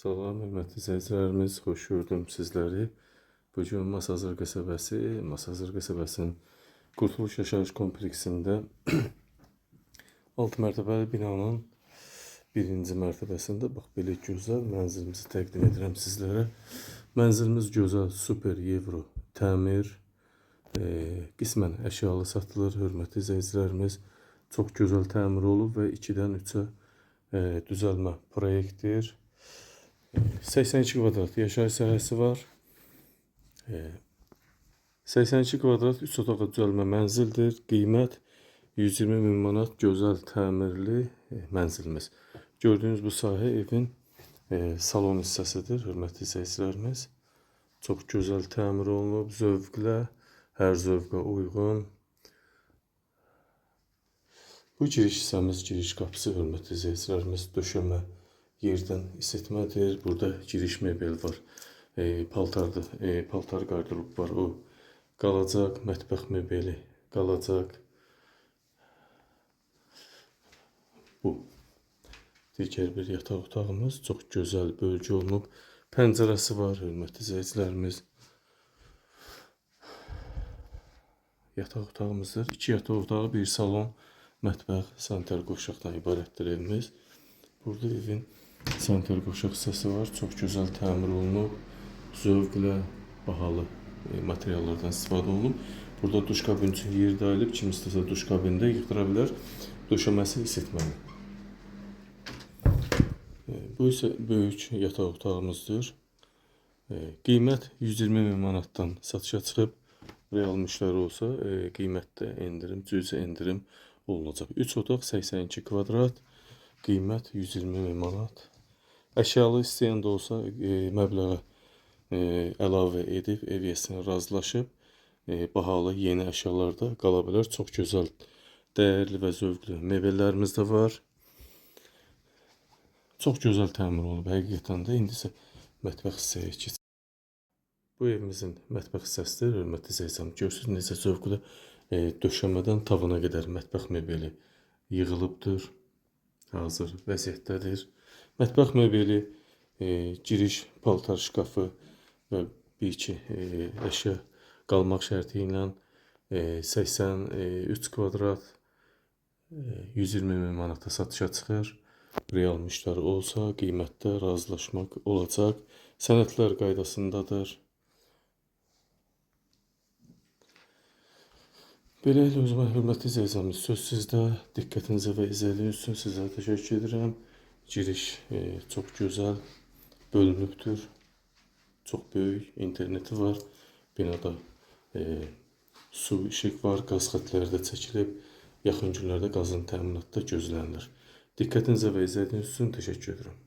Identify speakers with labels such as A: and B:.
A: Salam, hörmətli izləyicilərimiz, xoş gördüm sizləri. Bugün Masazır qəsəbəsinin Qurtuluş Yaşayış kompleksində 6 mərtəbəli binanın birinci mərtəbəsində bax belə gözəl mənzilimizi təqdim edirəm sizlərə. Mənzilimiz gözəl, super Euro təmir, qismən əşyalı satılır, hörmətli izləyicilərimiz. Çox gözəl təmir olub və 2-dən 3-ə düzəlmə proyektdir. 82 kvadrat yaşayış sahəsi var. 82 kvadrat 3 otağa düzəlmə mənzildir. Qiymət 120 min manat, gözəl təmirli mənzilimiz. Gördüyünüz bu sahə evin salon hissəsidir, hörmətli izləyicilərimiz. Çox gözəl təmir olunub, zövqlə, hər zövqə uyğun. Bu giriş hissəmiz, giriş qapısı, hörmətli izləyicilərimiz, döşəmə yerdən isitmədir. Burada giriş mebel var. Paltar qardırop var. O qalacaq. Mətbəx mebeli qalacaq. Bu digər bir yataq otağımız. Çox gözəl bölgə olunub. Pəncərəsi var, hörmətli izləyicilərimiz. Yataq otağımızdır. 2 yataq otağı, bir salon, mətbəx, sanitar qovşaqdan ibarətdir evimiz. Burada evin sanitar qovşaq hissəsi var. Çox gözəl təmir olunub. Zövqlə bahalı materiallardan istifadə olunub. Burada duş kabin üçün yer də ayılıb. Kim istəsə duş kabində yığdıra bilər. Döşəməsi isitməli. Bu isə böyük yataq otağımızdır. Qiymət 120 min manatdan satışa çıxıb. Real müştəri olsa qiymətdə endirim, cüzi endirim olunacaq. 3 otaq 82 kvadrat. Qiymət 120 min manat. Əşyalı istəyən də olsa məbləğə əlavə edib ev yəsinə razılaşıb bahalı yeni əşyalar da qala bilər. Çox gözəl, dəyərli və zövqlü mebellərimiz də var. Çox gözəl təmir olunub həqiqətən də. İndi isə mətbəx hissəyə keçək. Bu evimizin mətbəx hissəsidir, hörmətli izləyicilər. Görürsünüz necə zövqlü döşəmədən tavana qədər mətbəx mebeli yığılıbdır. Hazır vəziyyətdədir. Mətbəx mebeli, giriş paltar şkafı və bir-iki əşya qalmaq şərti ilə 83 kvadrat 120 min manata satışa çıxır. Real müştəri olsa qiymətdə razılaşmaq olacaq. Sənədlər qaydasındadır. Beləliklə, özümə hörmətli izləyicilərimiz, söz sizdə. Diqqətinizə və izlədiyiniz üçün sizə təşəkkür edirəm. Giriş çox gözəl bölünübdür. Çox böyük interneti var. Binada su, işıq var, qaz xətləri də çəkilib. Yaxın günlərdə qazın təminatı da gözlənilir. Diqqətinizə və izlədiyiniz üçün təşəkkür edirəm.